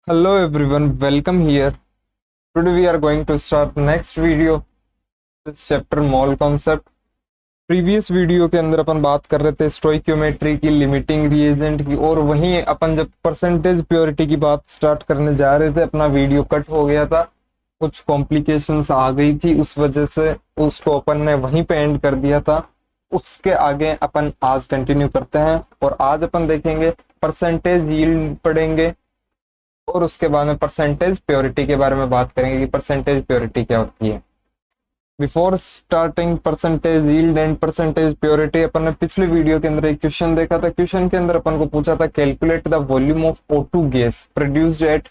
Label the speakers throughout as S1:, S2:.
S1: Hello everyone, welcome here. Today we are going to start next video, this chapter mole concept. Previous video के अंदर अपन बात कर रहे थे स्टोइक्योमेट्री की, लिमिटिंग रिएजेंट की, और वहीं अपन जब परसेंटेज प्योरिटी की बात स्टार्ट करने जा रहे थे अपना वीडियो कट हो गया था, कुछ कॉम्प्लिकेशंस आ गई थी, उस वजह से उसको अपन ने वहीं पे एंड कर दिया था। उसके आगे अपन आज कंटिन्यू करते हैं और आज अपन देखेंगे परसेंटेज यील्ड पढ़ेंगे और उसके बाद में परसेंटेज प्योरिटी के बारे में बात करेंगे कि परसेंटेज प्योरिटी क्या होती है। Before starting percentage yield and percentage purity, अपन ने पिछले वीडियो के अंदर एक क्वेश्चन देखा था। क्वेश्चन के अंदर अपन को पूछा था calculate the volume of O2 gas produced at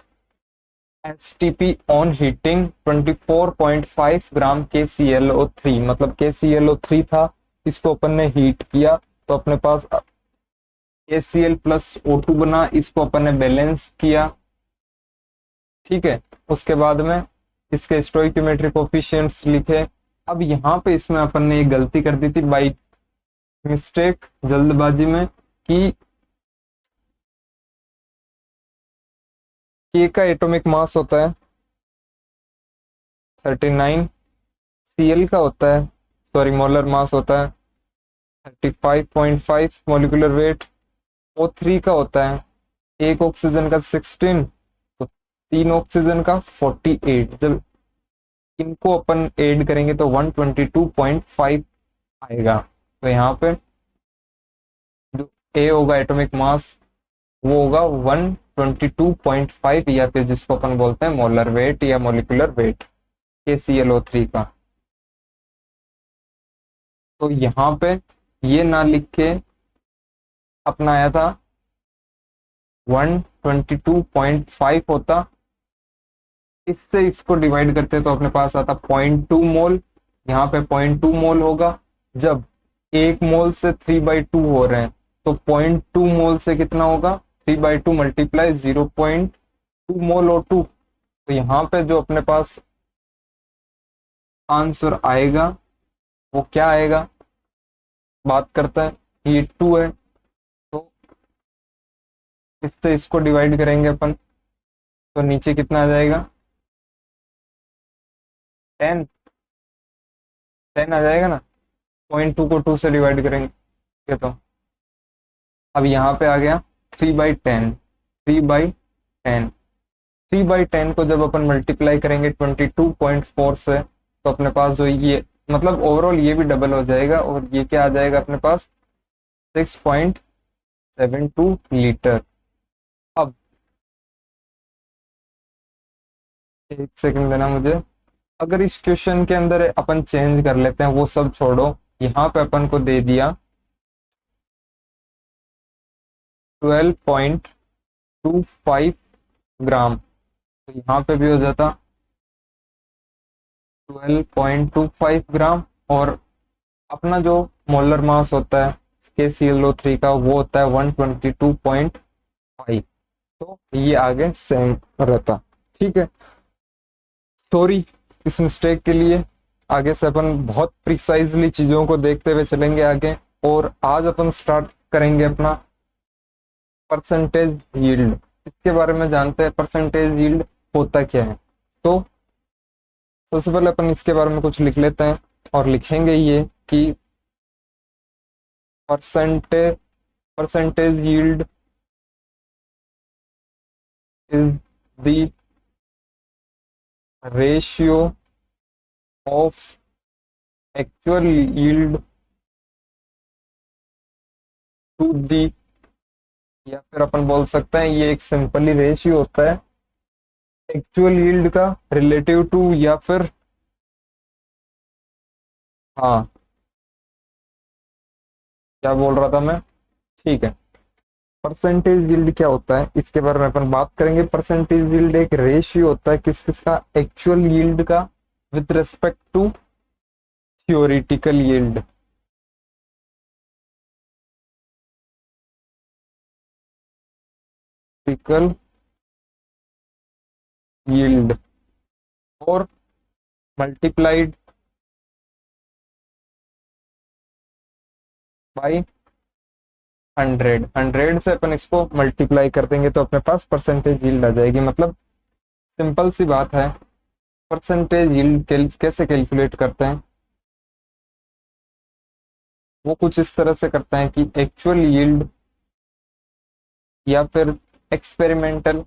S1: STP on heating 24.5 gram KClO3, मतलब KClO3 था, इसको अपन ने हीट किया तो अपने पास KCl प्लस O2 बना, इसको अपन ने बैलेंस किया। ठीक है, उसके बाद में इसके स्टोइक्योमेट्रिक कोफिशिएंट्स लिखे। अब यहाँ पे इसमें अपन ने एक गलती कर दी थी बाई मिस्टेक, जल्दबाजी में, कि K का एटॉमिक मास होता है 39, Cl का होता है, सॉरी मोलर मास होता है 35.5 मोलिकुलर वेट, O3 का होता है एक ऑक्सीजन का 16, तो तीन ऑक्सीजन का 48। जब इनको अपन ऐड करेंगे तो 122.5 आएगा। तो यहाँ पे जो ए होगा एटॉमिक मास वो होगा 122.5, या फिर जिसको अपन बोलते हैं मोलर वेट या मोलिकुलर वेट KClO3 का। तो यहाँ पे ये ना लिख के अपना आया था 122.5 होता, इससे इसको डिवाइड करते तो अपने पास आता 0.2 मोल। यहाँ पे 0.2 मोल होगा। जब एक मोल से 3/2 हो रहे हैं तो 0.2 मोल से कितना होगा, 3/2 मल्टीप्लाई 0.2 मोल O2। तो यहाँ पे जो अपने पास आंसर आएगा वो क्या आएगा, बात करता है, ये 2 है, तो इससे इसको डिवाइड करेंगे अपन तो नीचे कितना आ जाएगा, 10 10 आ जाएगा ना। 0.2 को 2 से डिवाइड करेंगे तो अब यहाँ पे आ गया 3/10, 3/10। 3/10 को जब अपन मल्टीप्लाई करेंगे 22.4 से तो अपने पास जो ये, मतलब ओवरऑल ये भी डबल हो जाएगा और ये क्या आ जाएगा अपने पास 6.72 लीटर। अब एक सेकंड देना मुझे। अगर इस क्वेश्चन के अंदर अपन चेंज कर लेते हैं, वो सब छोड़ो, यहाँ पे अपन को दे दिया 12.25 ग्राम, तो यहाँ पे भी हो जाता 12.25 ग्राम। और अपना जो मोलर मास होता है KClO3 का वो होता है 122.5, तो ये आगे सेम रहता। ठीक है, सॉरी इस मिस्टेक के लिए। आगे से अपन बहुत प्रिसाइजली चीजों को देखते हुए चलेंगे आगे, और आज अपन स्टार्ट करेंगे अपना परसेंटेज यील्ड। इसके बारे में जानते हैं परसेंटेज यील्ड होता क्या है। तो सबसे पहले अपन इसके बारे में कुछ लिख लेते हैं और लिखेंगे ये कि percentage yield is the ratio of actual yield to the, या फिर अपन बोल सकते हैं ये एक सिंपली रेशियो होता है एक्चुअल यील्ड का रिलेटिव टू, या फिर हाँ, क्या बोल रहा था मैं, ठीक है। परसेंटेज यील्ड क्या होता है इसके बारे में अपन बात करेंगे। परसेंटेज यील्ड एक रेशियो होता है किस किसका, एक्चुअल यील्ड का with respect to theoretical yield. Theoretical yield और मल्टीप्लाइड बाय 100 से अपन इसको मल्टीप्लाई कर देंगे तो अपने पास परसेंटेज यील्ड आ जाएगी। मतलब सिंपल सी बात है, परसेंटेज यील्ड कैसे कैलकुलेट करते हैं, वो कुछ इस तरह से करते हैं कि एक्चुअल यील्ड या फिर एक्सपेरिमेंटल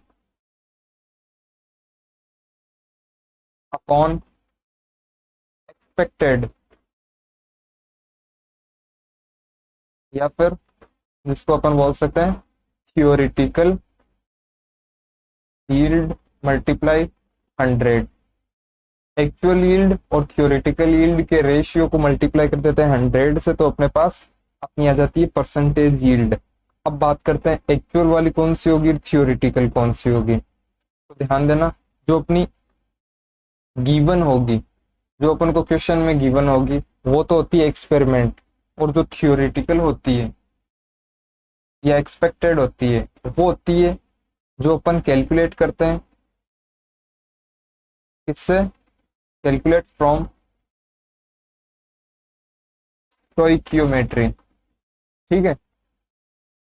S1: अपॉन एक्सपेक्टेड, या फिर जिसको अपन बोल सकते हैं theoretical yield multiply 100। Actual yield और थियोरिटिकल यील्ड के रेशियो को मल्टीप्लाई कर देते हैं 100 से, तो अपने पास अपनी आ जाती है परसेंटेज यील्ड। अब बात करते हैं एक्चुअल वाली कौन सी होगी, थियोरिटिकल कौन सी होगी। तो ध्यान देना, जो अपनी गिवन होगी, जो अपन को क्वेश्चन में गिवन होगी, वो तो होती है एक्सपेरिमेंट, और जो थियोरिटिकल होती है या एक्सपेक्टेड होती है वो होती है जो अपन कैलकुलेट करते हैं, इससे कैलकुलेट फ्रॉम स्टोइकियोमेट्री। ठीक है,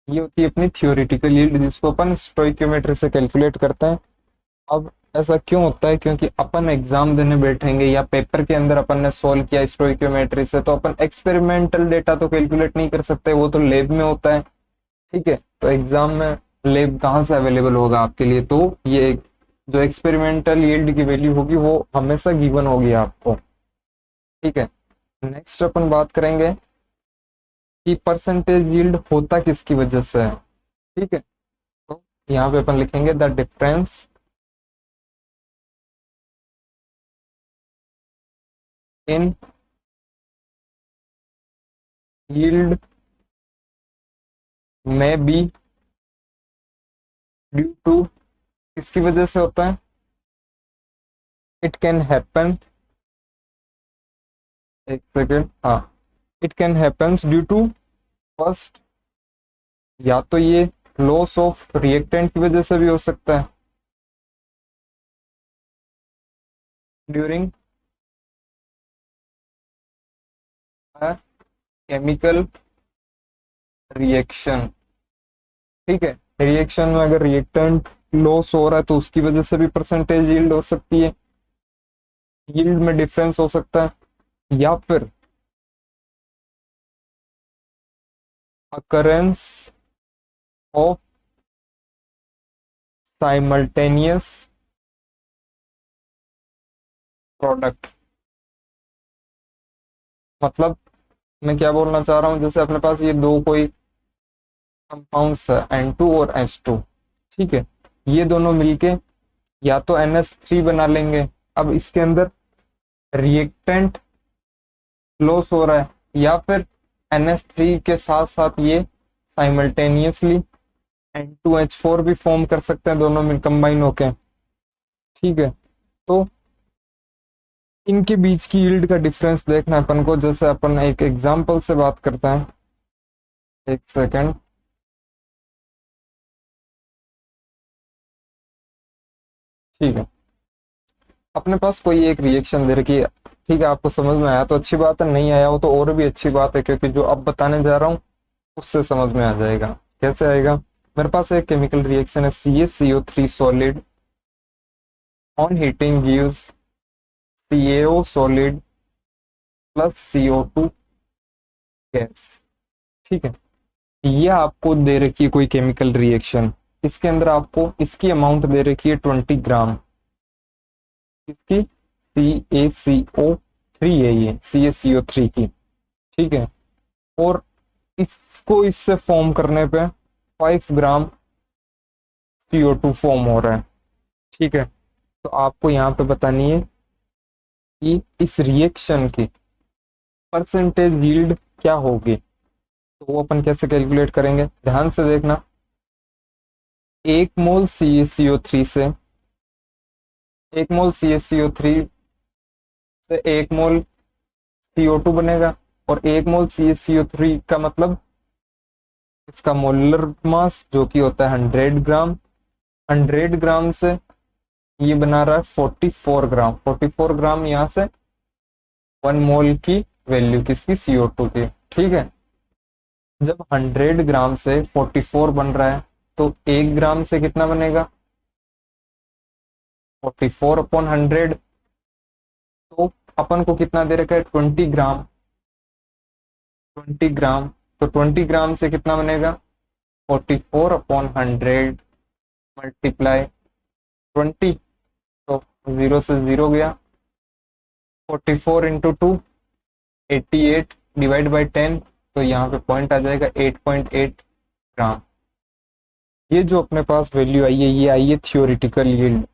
S1: ये होती है अपनी थियोरिटिकल यील्ड जिसको अपन स्टोइकियोमेट्री से कैलकुलेट करते हैं। अब ऐसा क्यों होता है, क्योंकि अपन एग्जाम देने बैठेंगे या पेपर के अंदर अपन ने सॉल्व किया स्टोइकियोमेट्री से, तो अपन एक्सपेरिमेंटल डेटा तो कैलकुलेट नहीं कर सकते, वो तो लैब में होता है। ठीक है, तो एग्जाम में लैब कहाँ से अवेलेबल होगा आपके लिए, तो ये जो एक्सपेरिमेंटल यील्ड की वैल्यू होगी वो हमेशा गिवन होगी आपको। ठीक है, नेक्स्ट अपन बात करेंगे कि परसेंटेज यील्ड होता किसकी वजह से है। ठीक है, तो यहाँ पे अपन लिखेंगे द डिफरेंस इन यील्ड में बी ड्यू टू, किसकी वजह से होता है, इट कैन हैपन, एक सेकेंड, हाँ, it can happens due to first, या तो ये लॉस ऑफ रिएक्टेंट की वजह से भी हो सकता है ड्यूरिंग केमिकल रिएक्शन। ठीक है, रिएक्शन में अगर रिएक्टेंट लॉस हो रहा है तो उसकी वजह से भी परसेंटेज यील्ड हो सकती है, यील्ड में डिफरेंस हो सकता है, या फिर occurrence of simultaneous product। मतलब मैं क्या बोलना चाह रहा हूं, जैसे अपने पास ये दो कोई कंपाउंड्स है N2 और H2। ठीक है, ये दोनों मिलके या तो NH3 बना लेंगे। अब इसके अंदर रिएक्टेंट लॉस हो रहा है, या फिर NH3 के साथ साथ ये साइमल्टेनियसली N2H4 भी फॉर्म कर सकते हैं, दोनों मिल कंबाइन होके। ठीक है, तो इनके बीच की यील्ड का डिफरेंस देखना है अपन को। जैसे अपन एक एग्जांपल से बात करते हैं, एक सेकंड, ठीक है, अपने पास कोई एक रिएक्शन दे रखी है। ठीक है, आपको समझ में आया तो अच्छी बात है, नहीं आया हो तो और भी अच्छी बात है, क्योंकि जो अब बताने जा रहा हूँ उससे समझ में आ जाएगा। कैसे आएगा, मेरे पास एक केमिकल रिएक्शन है CaCO3 solid on heating gives CaO solid plus CO2 gas. ठीक है, ये आपको दे रखी है कोई केमिकल रिएक्शन, इसके अंदर आपको इसकी अमाउंट दे रखी है 20 ग्राम, इसकी CaCO3 है, ये CaCO3 की। ठीक है, और इसको इससे फॉर्म करने पे 5 ग्राम CO2 फॉर्म हो रहा है। ठीक है, तो आपको यहाँ पे बतानी है कि इस रिएक्शन की परसेंटेज यील्ड क्या होगी। तो वो अपन कैसे कैलकुलेट करेंगे, ध्यान से देखना। 1 मोल CaCO3 से 1 मोल CaCO3 से 1 मोल CO2 बनेगा, और 1 मोल CaCO3 का मतलब इसका मोलर मास जो कि होता है 100 ग्राम। 100 ग्राम से ये बना रहा है 44 ग्राम। 44 ग्राम यहाँ से 1 मोल की वैल्यू किसकी, CO2 की। ठीक है, जब 100 ग्राम से 44 बन रहा है तो 1 ग्राम से कितना बनेगा? 44/100। तो अपन को कितना दे रखा है? 20 ग्राम। 20 ग्राम, तो 20 ग्राम से कितना बनेगा? 44/100 मल्टीप्लाई 20। तो 0 से 0 गया। 44 × 2 88 डिवाइड बाई 10। तो यहाँ पे पॉइंट आ जाएगा 8.8 ग्राम। ये जो अपने पास वैल्यू आई है ये आई है थियोरिटिकल यील्ड।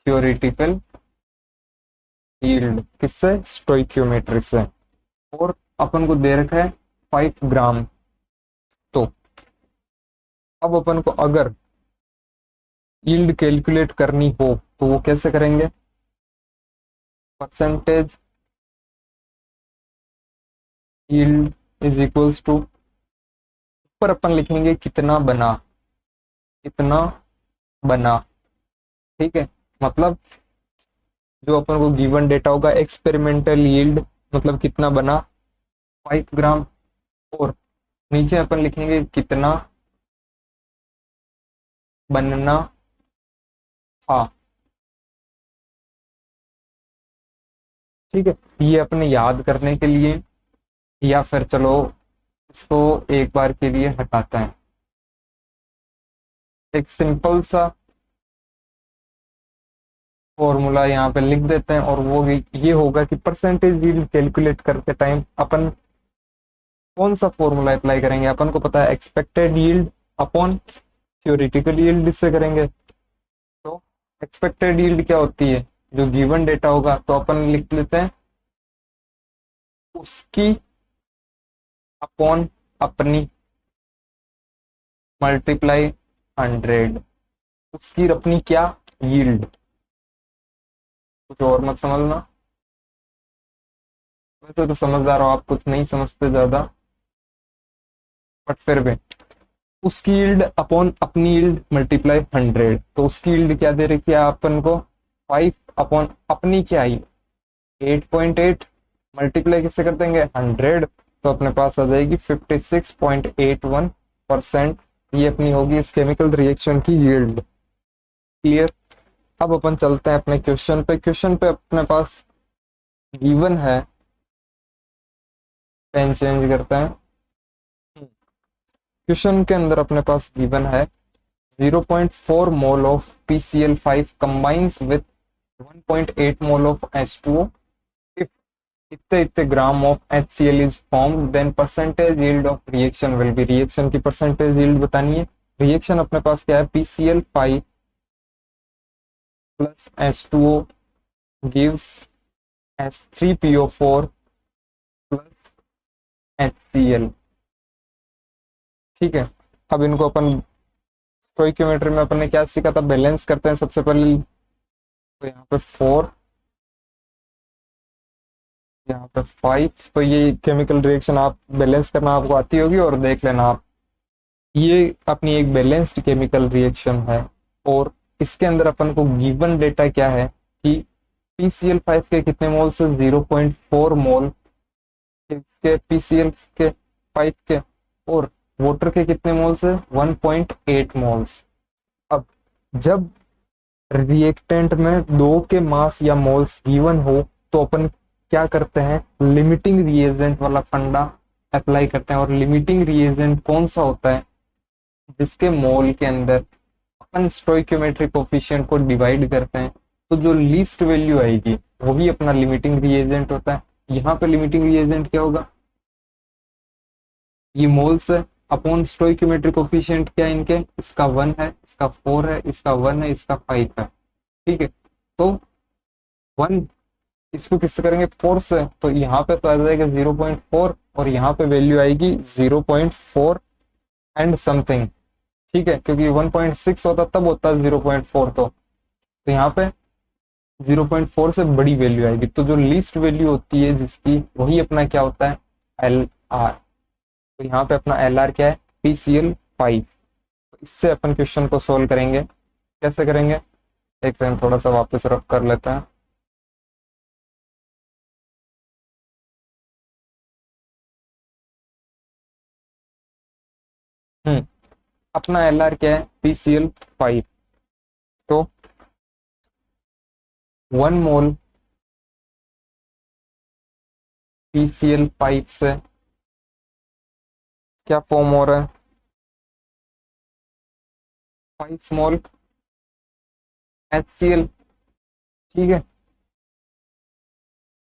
S1: थियोरिटिकल यील्ड किससे? स्टोइकियोमेट्री से। और अपन को दे रखा है 5 ग्राम। तो अब अपन को अगर यील्ड कैलकुलेट करनी हो तो वो कैसे करेंगे? Percentage yield is equals to, ऊपर अपन लिखेंगे कितना बना, कितना बना। ठीक है, मतलब जो अपन को गिवन डेटा होगा एक्सपेरिमेंटल यील्ड, मतलब कितना बना 5 ग्राम। और नीचे अपन लिखेंगे कितना बनना था। ठीक है, ये अपने याद करने के लिए, या फिर चलो इसको एक बार के लिए हटाते हैं। एक सिंपल सा फॉर्मूला यहाँ पे लिख देते हैं और वो ये होगा कि परसेंटेज यील्ड कैलकुलेट करते टाइम अपन कौन सा फॉर्मूला अप्लाई करेंगे? अपन को पता है expected yield upon theoretical yield से करेंगे। तो एक्सपेक्टेड यील्ड क्या होती है? जो गिवन डेटा होगा तो अपन लिख लेते हैं उसकी अपॉन अपनी मल्टीप्लाई 100। उसकी अपनी क्या? यील्ड। कुछ और मत समझना, वैसे तो समझदार हो आप, कुछ नहीं समझते ज्यादा, बट फिर भी उसकी यील्ड अपॉन अपनी यील्ड मल्टीप्लाई 100। तो उसकी यील्ड क्या दे रखी है अपन को? 5 अपॉन अपनी क्या आई? 8.8 मल्टीप्लाई किससे कर देंगे? 100। तो अपने पास आ जाएगी 56.81%। ये अपनी होगी इस केमिकल रिएक्शन की यील्ड। क्लियर? अब अपन चलते हैं अपने क्वेश्चन पे। क्वेश्चन पे अपने पास गिवन है, पेन चेंज करते हैं। क्वेश्चन के अंदर अपने पास गिवन है 0.4 mole of PCl5 combines with 1.8 mole of H2O if इतने इतने gram of HCl is formed then percentage yield of reaction will be। Reaction की परसेंटेज यील्ड बतानी है। रिएक्शन अपने पास क्या है? PCl5 plus H2O gives H3PO4 plus HCl। ठीक है, अब इनको अपन स्टोइकियोमेट्री में अपन ने क्या सीखा था? बैलेंस करते हैं सबसे पहले। तो यहाँ पे 4, यहाँ पे 5। तो ये केमिकल रिएक्शन आप बैलेंस करना आपको आती होगी और देख लेना आप। ये अपनी एक बैलेंस्ड केमिकल रिएक्शन है और इसके अंदर अपन को गिवन डेटा क्या है कि PCl5 के कितने मोल से? 0.4 मोल। इसके PCl के 5 के और वाटर के कितने मोल से? 1.8 मोल्स। अब जब रिएक्टेंट में दो के मास या मोल्स गिवन हो तो अपन क्या करते हैं? लिमिटिंग रिएजेंट वाला फंडा अप्लाई करते हैं। और लिमिटिंग रिएजेंट कौन सा होता है? जिसके मोल के अंदर अपन स्टोइकियोमेट्रिक कोफिशिएंट को डिवाइड करते हैं तो जो लीस्ट वैल्यू आएगी वही अपना लिमिटिंग रिएजेंट होता है। यहाँ पे लिमिटिंग रिएजेंट क्या होगा? ये मोल्स है अपॉन स्टोइकियोमेट्रिक कोफिशिएंट क्या है इनके? इसका 1 है, इसका 4 है, इसका 1 है, इसका 5 है। ठीक है, तो 1 इसको किससे करेंगे? 4 से। तो यहाँ पे तो आ जाएगा 0.4 और यहाँ पे वैल्यू आएगी 0.4 एंड समथिंग। ठीक है, क्योंकि 1.6 होता तब होता 0.4। तो यहाँ पे 0.4 से बड़ी वैल्यू आएगी। तो जो लीस्ट वैल्यू होती है जिसकी, वही अपना क्या होता है? LR। तो यहाँ पे अपना LR क्या है? PCl5। तो इससे अपन क्वेश्चन को सोल्व करेंगे। कैसे करेंगे? एक सेकंड, थोड़ा सा वापस रफ कर लेते हैं। अपना LR क्या है, PCl5। तो 1 मोल PCl5 से क्या फॉर्म हो रहा है, 5 मोल HCl। ठीक है,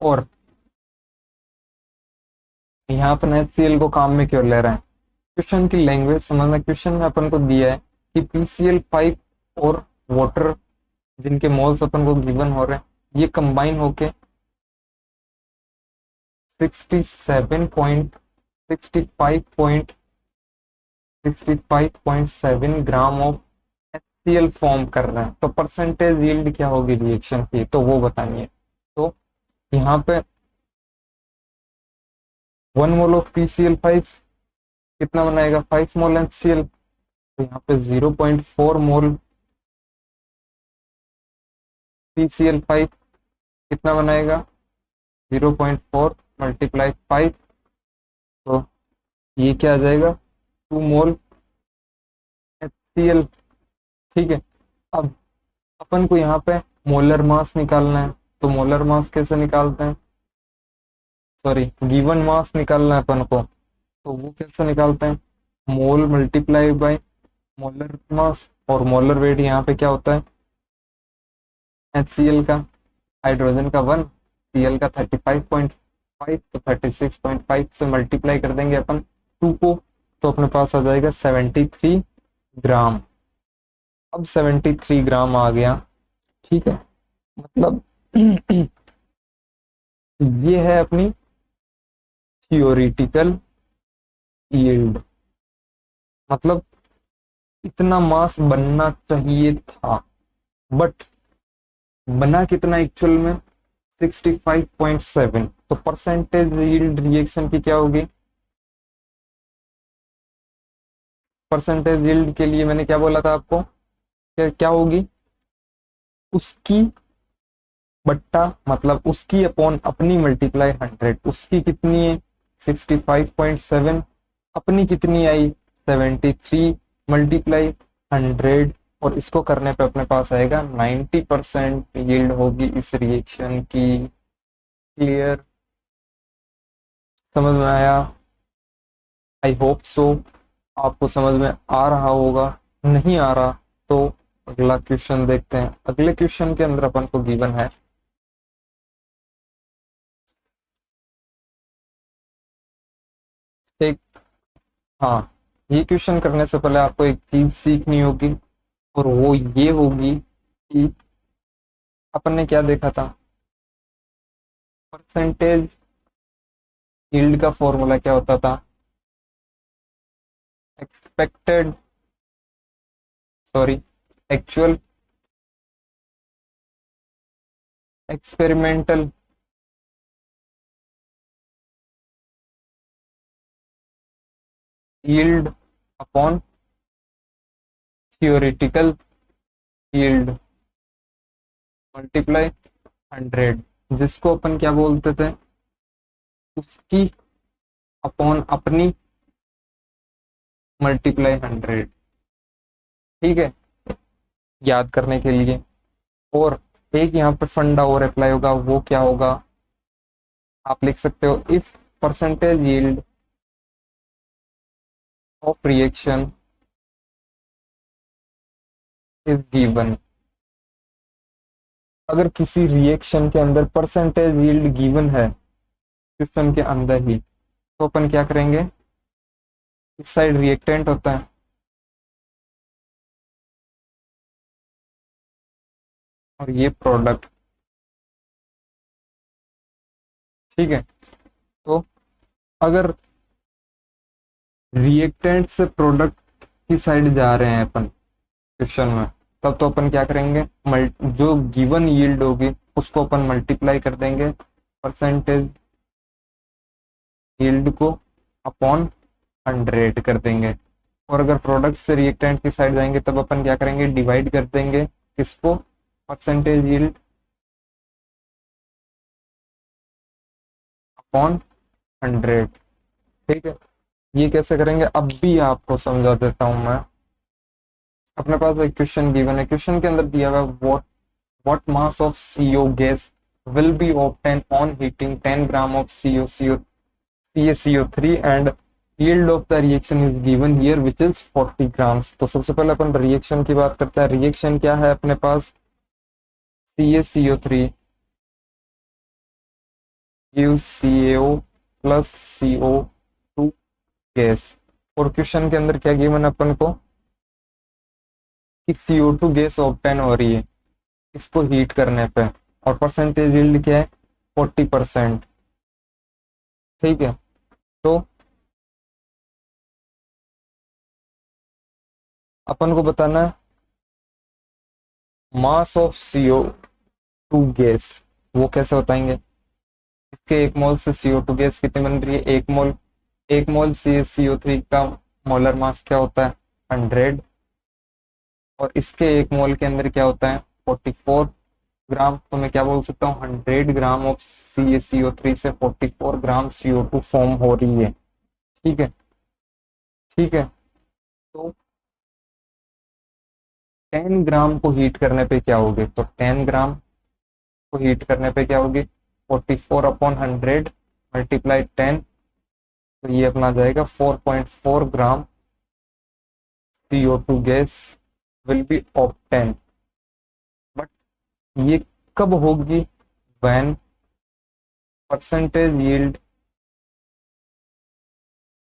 S1: और यहाँ अपन HCl को काम में क्यों ले रहे हैं, क्वेश्चन की लैंग्वेज समझना। क्वेश्चन में अपन को दिया है कि PCl5 और वाटर जिनके मोल्स अपन को गिवन हो रहे हैं ये कंबाइन होके 65.65.7 ग्राम ऑफ HCl फॉर्म कर रहे हैं। तो परसेंटेज यील्ड क्या होगी रिएक्शन की, तो वो बतानी है। तो यहाँ पे 1 मोल ऑफ PCl5 कितना बनाएगा, 5 मोल HCl। तो यहाँ पे 0.4 मोल PCl5 कितना बनाएगा, 0.4 मल्टीप्लाई 5। तो ये क्या आ जाएगा, 2 मोल HCl। ठीक है, अब अपन को यहाँ पे मोलर मास निकालना है। तो मोलर मास कैसे निकालते हैं, सॉरी गिवन मास निकालना है अपन को। तो वो कैसे निकालते हैं, मोल मल्टीप्लाई बाय मोलर मास, और मोलर वेट यहाँ पे क्या होता है, HCl का, हाइड्रोजन का 1, Cl का 35.5, तो 36.5 से मल्टीप्लाई कर देंगे अपन 2 को, तो अपने पास आ जाएगा 73 ग्राम। अब 73 ग्राम आ गया। ठीक है, मतलब ये है अपनी थियोरिटिकल यील्ड, मतलब इतना मास बनना चाहिए था, बट बना कितना एक्चुअल में, 65.7। तो परसेंटेज यील्ड रिएक्शन की क्या होगी, परसेंटेज यील्ड के लिए मैंने क्या बोला था आपको, क्या होगी, उसकी बट्टा मतलब उसकी अपॉन अपनी मल्टीप्लाई 100। उसकी कितनी है 65.7, अपनी कितनी आई 73 मल्टीप्लाई 100, और इसको करने पे अपने पास आएगा 90% यील्ड होगी इस रिएक्शन की। क्लियर, समझ में आया, आई होप सो। आपको समझ में आ रहा होगा, नहीं आ रहा तो अगला क्वेश्चन देखते हैं। अगले क्वेश्चन के अंदर अपन को गिवन है, एक, हाँ, ये क्वेश्चन करने से पहले आपको एक चीज सीखनी होगी, और वो ये होगी कि अपन ने क्या देखा था, परसेंटेज यील्ड का फॉर्मूला क्या होता था, expected, sorry actual experimental yield upon theoretical yield multiply 100, जिसको अपन क्या बोलते थे, उसकी अपॉन अपनी मल्टीप्लाई 100। ठीक है, याद करने के लिए। और एक यहाँ पे फंडा और अप्लाई होगा, वो क्या होगा, आप लिख सकते हो, if percentage yield of reaction is given. अगर किसी रिएक्शन के अंदर परसेंटेज यील्ड गिवन है क्वेश्चन के अंदर ही, तो अपन क्या करेंगे, इस साइड रिएक्टेंट होता है और ये प्रोडक्ट। ठीक है, तो अगर रिएक्टेंट से प्रोडक्ट की साइड जा रहे हैं अपन क्वेश्चन में, तब तो अपन क्या करेंगे, जो गिवन यील्ड होगी उसको अपन मल्टीप्लाई कर देंगे परसेंटेज यील्ड को अपॉन 100 कर देंगे। और अगर प्रोडक्ट से रिएक्टेंट की साइड जाएंगे तब अपन क्या करेंगे, डिवाइड कर देंगे किसको, परसेंटेज यील्ड अपॉन 100। ठीक है, ये कैसे करेंगे अब भी आपको समझा देता हूं मैं। अपने पास एक क्वेश्चन गिवन है, क्वेश्चन के अंदर दिया हुआ है what mass of CO gas will be obtained on heating 10 gram of CaCO3 and yield of the reaction is given here which is 40 grams। तो सबसे पहले अपन रिएक्शन की बात करते हैं। रिएक्शन क्या है अपने पास, CaCO3 gives CaO plus CO2 gas. और क्वेश्चन के अंदर क्या गिवन है अपन को कि CO2 गैस ऑब्टेन हो रही है इसको हीट करने पे, और परसेंटेज यील्ड क्या है 40%। ठीक है, तो अपन को बताना है मास ऑफ CO2 गैस, वो कैसे बताएंगे। इसके 1 मोल से CO2 गैस कितनी बन रही है, 1 मोल से CO3 का मोलर मास क्या होता है 100, और इसके 1 मोल के अंदर क्या होता है 44 ग्राम। तो मैं क्या बोल सकता हूँ 100 ग्राम ऑफ CaCO3 से 44 ग्राम CO2 फॉर्म हो रही है। ठीक है, ठीक है, तो 10 ग्राम को हीट करने पे क्या होगी, तो 10 ग्राम को हीट करने पे क्या होगी 44/100 मल्टीप्लाई 10, तो ये अपना जाएगा 4.4 ग्राम CO2 gas will be obtain. But ये कब होगी, व्हेन परसेंटेज यील्ड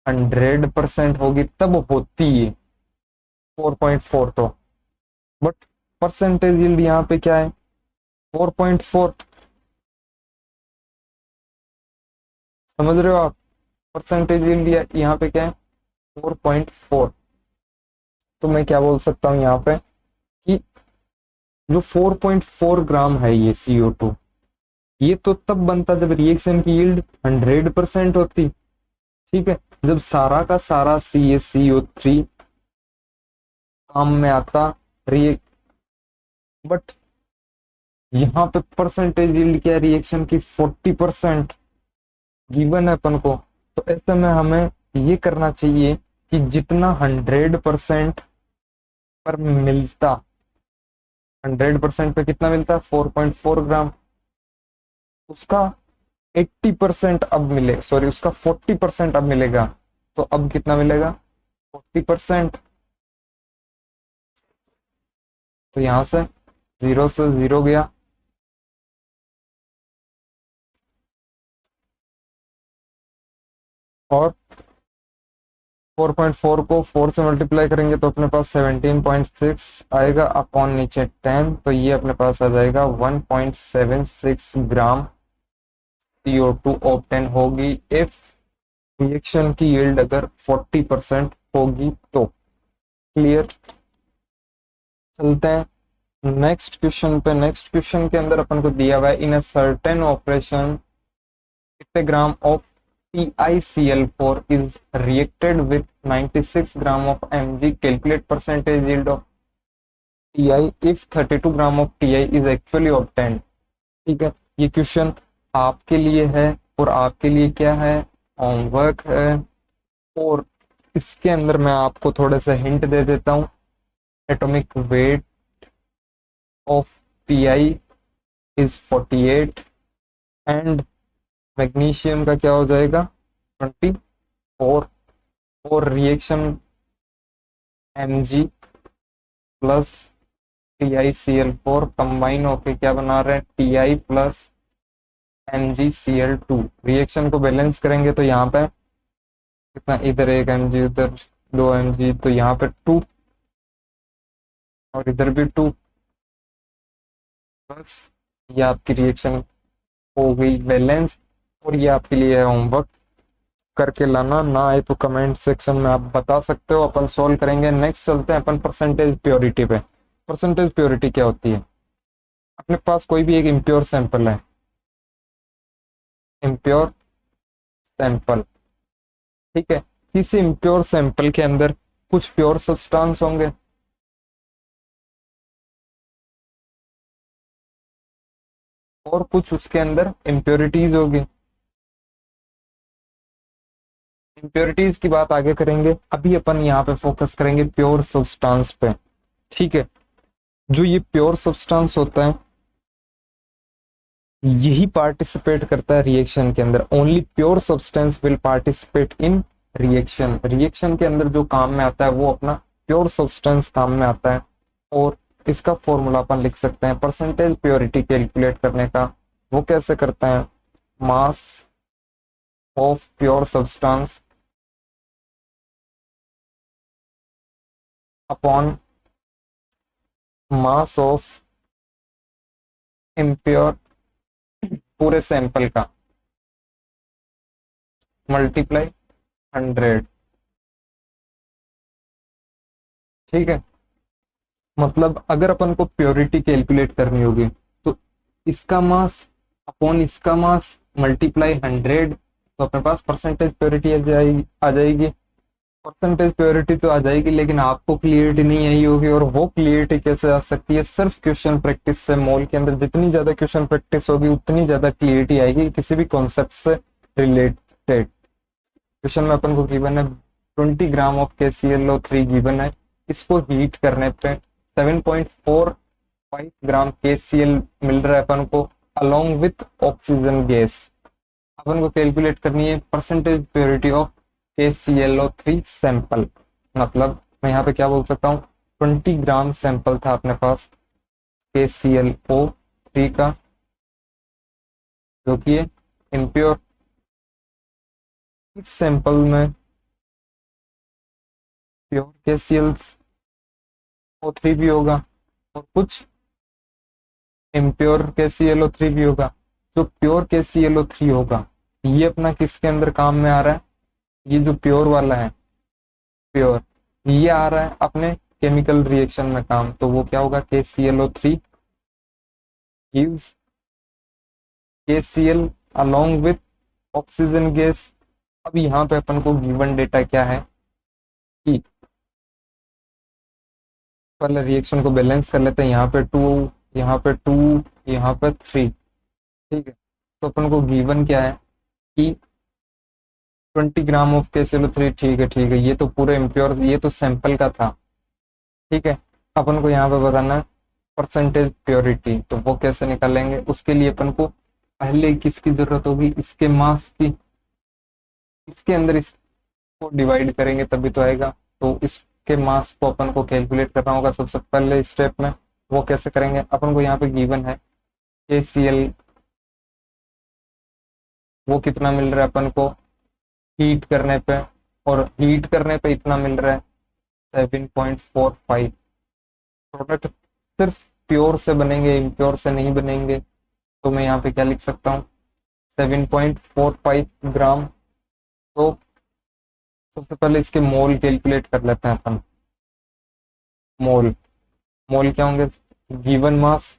S1: 100% होगी तब होती है 4.4। तो बट परसेंटेज यील्ड यहाँ पे क्या है 4.4, समझ रहे हो आप। परसेंटेज यील्ड यहाँ पे क्या है 4.4। तो मैं क्या बोल सकता हूँ यहाँ पे कि जो 4.4 ग्राम है ये CO2, ये तो तब बनता जब रिएक्शन की यील्ड 100% होती। ठीक है, जब सारा का सारा CaCO3 काम में आता रिएक्ट, बट यहाँ पे परसेंटेज यील्ड क्या है रिएक्शन की 40% गिवन है अपन को। तो ऐसे में हमें ये करना चाहिए कि जितना 100% पर मिलता, 100% पे कितना मिलता है 4.4 ग्राम, उसका 80% अब मिले, सॉरी उसका 40% अब मिलेगा। तो अब कितना मिलेगा 40%। तो यहां से 0 से 0 गया, और 4.4 को 4 से मल्टीप्लाई करेंगे तो अपने पास 17.6 आएगा अपॉन नीचे 10, तो ये अपने पास आ जाएगा 1.76 ग्राम CO2 ऑब्टेन होगी इफ रिएक्शन की यील्ड अगर 40% होगी तो। क्लियर, चलते हैं नेक्स्ट क्वेश्चन पे। नेक्स्ट क्वेश्चन के अंदर अपन को दिया हुआ है इन अ सर्टेन ऑपरेशन कितने gram of TiCl4 is reacted with 96 gram of Mg, calculate percentage yield of Ti if 32 gram of Ti is actually obtained। ठीक है, ये क्वेश्चन आपके लिए है और आपके लिए क्या है होमवर्क है, और इसके अंदर मैं आपको थोड़े से हिंट दे देता हूं। Atomic weight of Ti is 48 and magnesium का क्या हो जाएगा 24, और reaction Mg plus TiCl4 combine होके क्या बना रहे हैं Ti प्लस MgCl2। रिएक्शन को बैलेंस करेंगे तो यहाँ पे कितना, इधर 1 Mg उधर 2 Mg, तो यहाँ पे 2 और इधर भी 2, बस ये आपकी रिएक्शन हो गई बैलेंस। और ये आपके लिए होमवर्क करके लाना, ना आए तो कमेंट सेक्शन में आप बता सकते हो, अपन सोल्व करेंगे। नेक्स्ट चलते हैं अपन परसेंटेज प्योरिटी पे। परसेंटेज प्योरिटी क्या होती है, अपने पास कोई भी एक इम्प्योर सैंपल है, इम्प्योर सैंपल, ठीक है, किसी इम्प्योर सैंपल के अंदर कुछ प्योर सब्सटेंस होंगे और कुछ उसके अंदर इम्प्योरिटीज होगी। इम्प्योरिटीज की बात आगे करेंगे, अभी अपन यहाँ पे फोकस करेंगे प्योर सब्सटेंस पे। ठीक है, जो ये प्योर सब्सटेंस होता है यही पार्टिसिपेट करता है रिएक्शन के अंदर। Only pure substance will participate in reaction. Reaction के अंदर जो काम में आता है वो अपना प्योर सब्सटेंस काम में आता है। और इसका फॉर्मूला अपन लिख सकते हैं परसेंटेज प्योरिटी कैलकुलेट करने का। वो कैसे करते हैं, मास of pure substance upon mass of impure पूरे सैंपल का मल्टीप्लाई 100। ठीक है, मतलब अगर अपन को प्योरिटी कैलकुलेट करनी होगी तो इसका मास अपॉन इसका मास मल्टीप्लाई 100, तो अपने पास परसेंटेज प्योरिटी आ जाएगी। परसेंटेज प्योरिटी तो आ जाएगी, लेकिन आपको क्लियरिटी नहीं आई होगी। और वो क्लियरिटी कैसे आ सकती है, सिर्फ क्वेश्चन प्रैक्टिस से। मोल के अंदर जितनी ज्यादा क्वेश्चन प्रैक्टिस होगी उतनी ज्यादा क्लियरिटी आएगी किसी भी कॉन्सेप्ट से रिलेटेड। क्वेश्चन में अपन को गिवन है 20 ग्राम ऑफ KClO3 गिवन है। इसको हीट करने पे 7.45 ग्राम KCl मिल रहा है अपन को अलोंग विथ ऑक्सीजन गैस। अपन को कैलकुलेट करनी है percentage purity of KClO3 sample. मतलब मैं यहाँ पे क्या बोल सकता हूँ, 20 ग्राम सैंपल था अपने पास KClO3 का, जो कि इम्प्योर। इस सैंपल में प्योर KClO3 भी होगा और कुछ इम्प्योर KClO3 भी होगा। जो प्योर KClO3 होगा ये अपना किसके अंदर काम में आ रहा है, ये जो प्योर वाला है प्योर, ये आ रहा है अपने केमिकल रिएक्शन में काम। तो वो क्या होगा, KClO3 gives KCl along with oxygen gas. अब यहाँ पे अपन को गिवन डेटा क्या है कि पहले रिएक्शन को बैलेंस कर लेते हैं। यहाँ पे 2, यहाँ पे 2, यहाँ पे 3। ठीक है, तो अपन को गिवन क्या है कि 20 ग्राम ऑफ KClO3। ठीक है, ये तो पूरे इम्प्योर, ये तो सैंपल का था। ठीक है, अपन को यहाँ पे बताना है परसेंटेज प्योरिटी। तो वो कैसे निकालेंगे, उसके लिए अपन को पहले किसकी जरूरत होगी, इसके मास की। इसके अंदर इसको डिवाइड करेंगे तभी तो आएगा। तो इसके मास को अपन को कैलकुलेट करना होगा सबसे पहले स्टेप में। वो कैसे करेंगे, अपन को यहाँ पे गिवन है KCl, वो कितना मिल रहा है अपन को हीट करने पे, और हीट करने पे इतना मिल रहा है 7.45। प्रोडक्ट सिर्फ प्योर से बनेंगे, इम्प्योर से नहीं बनेंगे। तो मैं यहाँ पे क्या लिख सकता हूँ, 7.45 ग्राम। तो सबसे पहले इसके मोल कैलकुलेट कर लेते हैं अपन। मोल मोल क्या होंगे, given mass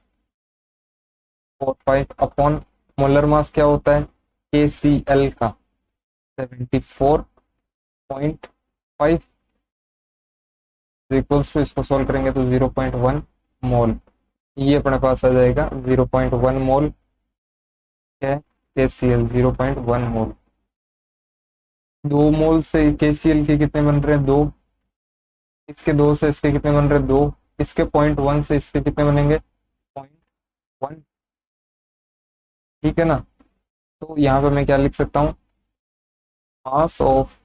S1: 45 upon molar mass क्या होता है KCl का 74.5 इक्वल्स टू, इसको सॉल्व करेंगे तो 0.1 मोल। ये अपने पास आ जाएगा 0.1 मोल है KCl, 0.1 मोल। 2 मोल से KCl के कितने बन रहे हैं, 2। इसके 2 से इसके कितने बन रहे हैं, 2। इसके 0.1 से इसके कितने बनेंगे, 0.1। ठीक है ना। तो यहाँ पे मैं क्या लिख सकता हूँ, mass of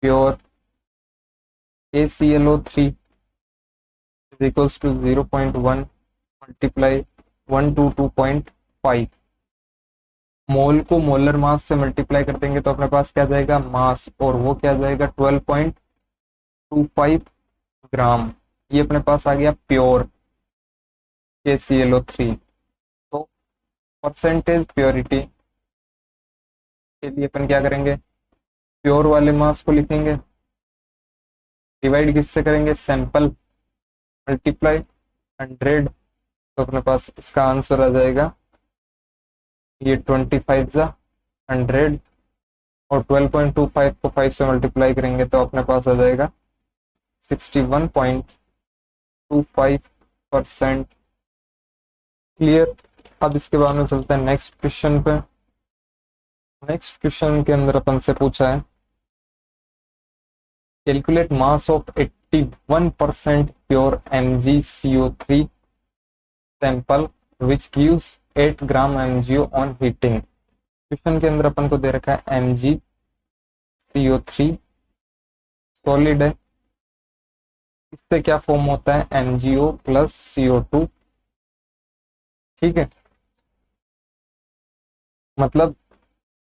S1: pure KClO3 equals to 0.1 multiply 122.5। Mole को मोलर मास से मल्टीप्लाई कर देंगे तो अपने पास क्या जाएगा, मास, और वो क्या जाएगा 12.25 ग्राम। ये अपने पास आ गया प्योर KClO3। तो परसेंटेज प्योरिटी के लिए अपन क्या करेंगे, प्योर वाले मास को लिखेंगे, डिवाइड किससे करेंगे, सैंपल, मल्टीप्लाई 100। तो अपने पास इसका आंसर आ जाएगा ये 25 जा 100, और 12.25 को 5 से मल्टीप्लाई करेंगे तो अपने पास आ जाएगा 61.25%। क्लियर। अब इसके बाद में चलते हैं नेक्स्ट क्वेश्चन पे। नेक्स्ट क्वेश्चन के अंदर अपन से पूछा है calculate mass of 81% pure MgCO3 sample which gives 8 gram MgO on heating. Question के अंदर अपन को दे रखा है MgCO3 सॉलिड है, इससे क्या फॉर्म होता है MgO प्लस CO2। ठीक है, मतलब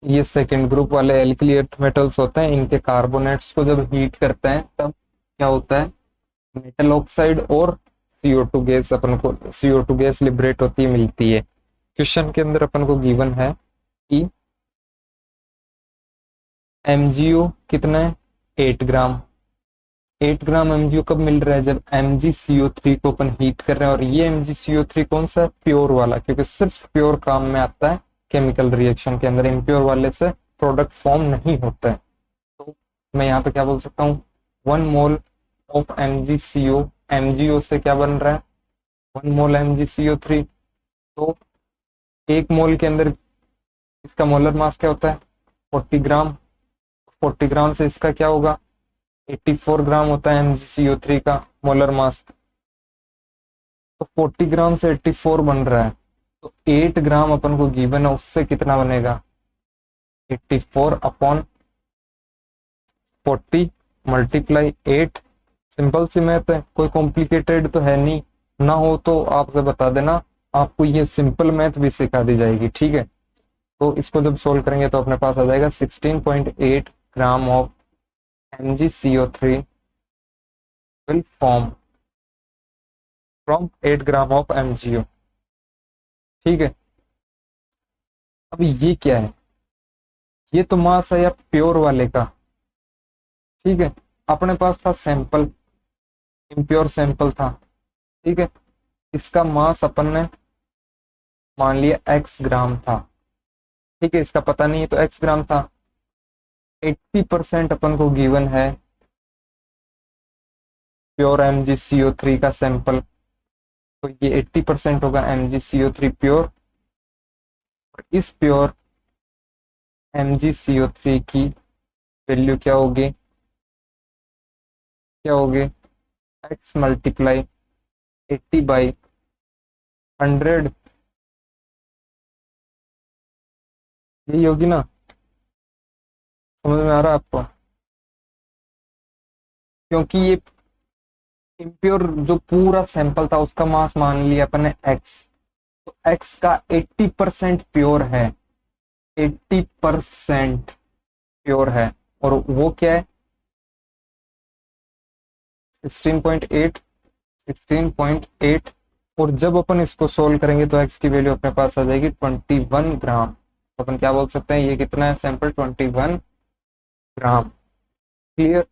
S1: ये सेकेंड ग्रुप वाले एल्किली अर्थ मेटल्स होते हैं, इनके कार्बोनेट्स को जब हीट करते हैं तब क्या होता है मेटल ऑक्साइड और CO2 गैस, अपन को CO2 गैस लिबरेट होती है, मिलती है। क्वेश्चन के अंदर अपन को गिवन है कि MgO कितना है 8 ग्राम। 8 ग्राम MgO कब मिल रहा है जब MgCO3 को अपन हीट कर रहे हैं, और ये MgCO3 कौन सा है प्योर वाला, क्योंकि सिर्फ प्योर काम में आता है केमिकल रिएक्शन के अंदर, इम्प्योर वाले से प्रोडक्ट फॉर्म नहीं होता है। तो मैं यहाँ पे क्या बोल सकता हूँ 1 मोल ऑफ MgCO, MgO से क्या बन रहा है 1 मोल MgCO3। तो 1 मोल के अंदर इसका मोलर मास क्या होता है 40 ग्राम। 40 ग्राम से इसका क्या होगा 84 ग्राम होता है MgCO3 का मोलर मास। तो 40 ग्राम से 84 बन रहा है, तो 8 ग्राम अपन को गिवन है, उससे कितना बनेगा 84 अपॉन 40 मल्टीप्लाई 8। सिंपल सी मैथ है, कोई कॉम्प्लिकेटेड तो है नहीं, ना हो तो आपसे बता देना, आपको ये सिंपल मैथ भी सिखा दी जाएगी। ठीक है, तो इसको जब सोल्व करेंगे तो अपने पास आ जाएगा 16.8 gram of MgCO3 will form from 8 gram of MgO। ठीक है, अब ये क्या है, ये तो मास है या प्योर वाले का। ठीक है, अपने पास था सैंपल, इम्प्योर सैंपल था। ठीक है, इसका मास अपन ने मान लिया x ग्राम था। ठीक है, इसका पता नहीं है तो x ग्राम था। 80% अपन को गिवन है प्योर MgCO3 का सैंपल, तो ये 80% होगा MgCO3 प्योर। और इस प्योर MgCO3 की वैल्यू क्या होगी, x मल्टीप्लाई 80/100, यही होगी ना, समझ में आ रहा है आपको। क्योंकि ये इम्प्योर जो पूरा सैंपल था उसका मास मान लिया अपन ने x, तो x का 80% प्योर है, 80% प्योर है, और वो क्या है 16.8, 16.8। और जब अपन इसको सोल्व करेंगे तो x की वैल्यू अपने पास आ जाएगी 21 ग्राम। तो अपन क्या बोल सकते हैं, ये कितना है सैंपल 21 ग्राम। क्लियर।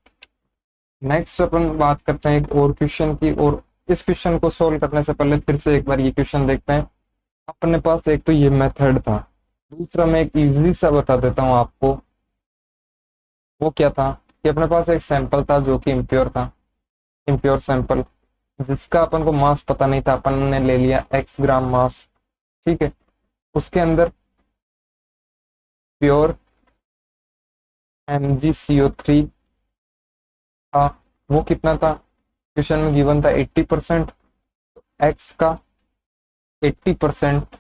S1: नेक्स्ट अपन बात करते हैं एक और क्वेश्चन की, और इस क्वेश्चन को सोल्व करने से पहले फिर से एक बार ये क्वेश्चन देखते हैं। अपने पास एक तो ये मेथड था, दूसरा मैं एक इजी सा बता देता हूँ आपको। वो क्या था कि अपने पास एक सैंपल था जो कि इम्प्योर था, इम्प्योर सैंपल जिसका अपन को मास पता नहीं था, अपन ने ले लिया x ग्राम मास। ठीक है, उसके अंदर प्योर MgCO3 था, वो कितना था क्वेश्चन में गिवन था 80%। x का 80%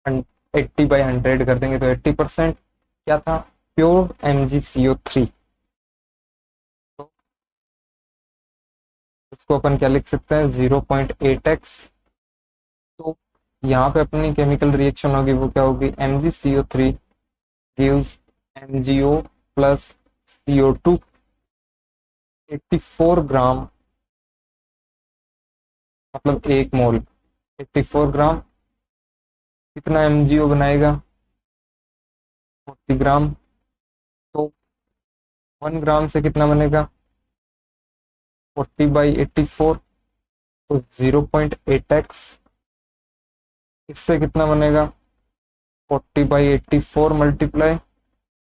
S1: 80/100 कर देंगे तो 80% क्या था प्योर MgCO3। तो इसको अपन क्या लिख सकते हैं 0.8x। तो यहाँ पे अपनी केमिकल रिएक्शन होगी वो क्या होगी MgCO3 gives MgO plus CO2 84 ग्राम, मतलब 1 मोल 84 ग्राम कितना MgO बनाएगा 40 ग्राम। तो 1 ग्राम से कितना बनेगा 40/84, तो 0.8x। इससे कितना बनेगा 40/84 मल्टीप्लाई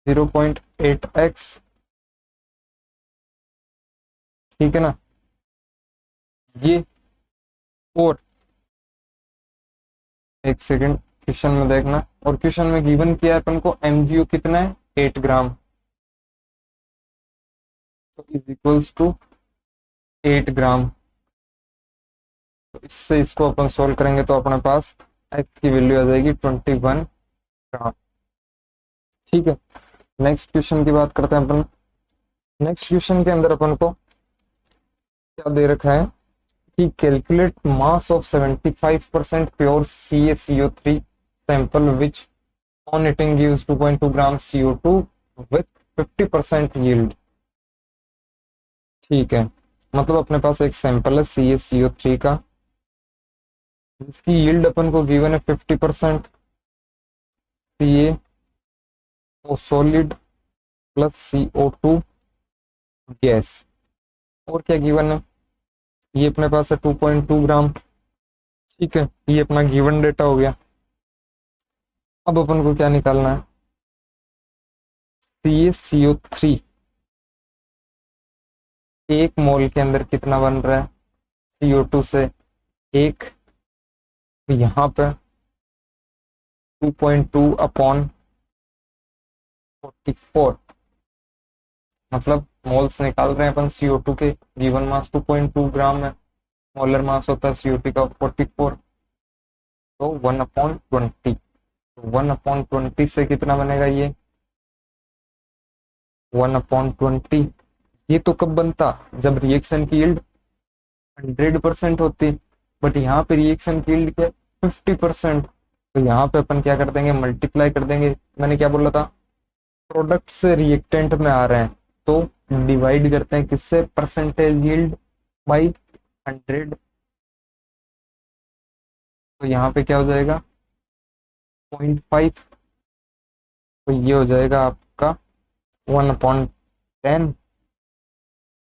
S1: 0.8x। ठीक है ना, ये और एक सेकंड क्वेश्चन में देखना, और क्वेश्चन में गिवन किया है अपन को MgO कितना है 8 ग्राम, तो इज इक्वल्स टू 8 ग्राम। तो इससे इसको अपन सोल्व करेंगे तो अपने पास x की वैल्यू आ जाएगी 21 ग्राम। ठीक है, नेक्स्ट क्वेश्चन की बात करते हैं अपन। नेक्स्ट क्वेश्चन के अंदर अपन को क्या दे रखा है कि calculate mass of 75% pure CaCO3 sample which on heating gives 2.2 gram CO2 with 50% yield. ठीक है, मतलब अपने पास एक सैंपल है CaCO3 का, जिसकी यील्ड अपन को गिवन है 50% CaO solid plus CO2 gas. और क्या गिवन है, ये अपने पास है 2.2 ग्राम। ठीक है, ये अपना गिवन डेटा हो गया। अब अपन को क्या निकालना है, CaCO3 एक मोल के अंदर कितना बन रहा है CO2 से एक, तो यहाँ पे 2.2 अपॉन 44, मतलब मोल्स निकाल रहे हैं अपन CO2 के। गिवन मास 2.2 ग्राम है, मोलर मास होता है CO2 का 44, तो 1/20। 1/20 से कितना बनेगा ये 1/20। ये तो कब बनता, जब रिएक्शन की यील्ड 100% होती, बट यहाँ पे रिएक्शन की यील्ड क्या 50%। तो यहाँ पे अपन क्या कर देंगे, मल्टीप्लाई कर देंगे। मैंने क्या बोला था, प्रोडक्ट से रिएक्टेंट में आ रहे हैं तो डिवाइड करते हैं किससे, परसेंटेज यील्ड बाई 100। तो यहाँ पे क्या हो जाएगा 0.5, तो ये हो जाएगा आपका 1/10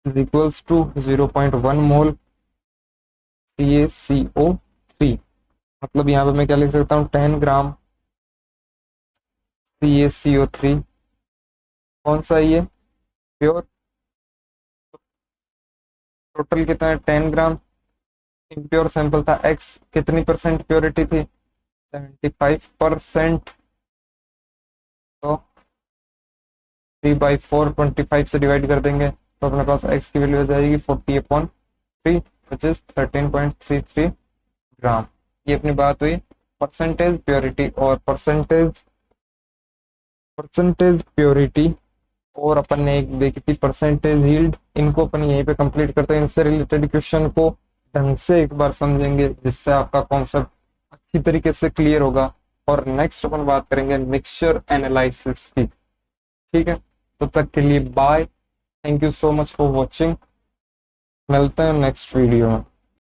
S1: is equals to 0.1 mole CaCO3। मतलब यहाँ पे मैं क्या लिख सकता हूँ, 10 ग्राम CaCO3। कौन सा है ये, प्योर। टोटल कितना है 10 ग्राम, इम्प्योर सैंपल था X, कितनी परसेंट प्योरिटी थी 75%। तो 3/4 25 से डिवाइड कर देंगे तो अपने पास X की वैल्यू हो जाएगी 40/3 विच इज 13.33 ग्राम। ये अपनी बात हुई परसेंटेज प्योरिटी और परसेंटेज प्योरिटी, और अपन ने एक देखी थी परसेंटेज यील्ड। इनको अपन यहीं पे कंप्लीट करते हैं। इनसे रिलेटेड क्वेश्चन को ढंग से एक बार समझेंगे जिससे आपका कॉन्सेप्ट अच्छी तरीके से क्लियर होगा। और नेक्स्ट अपन बात करेंगे मिक्सचर एनालिसिस की। ठीक है, तो तक के लिए bye, thank you so much for watching, मिलते हैं नेक्स्ट वीडियो में।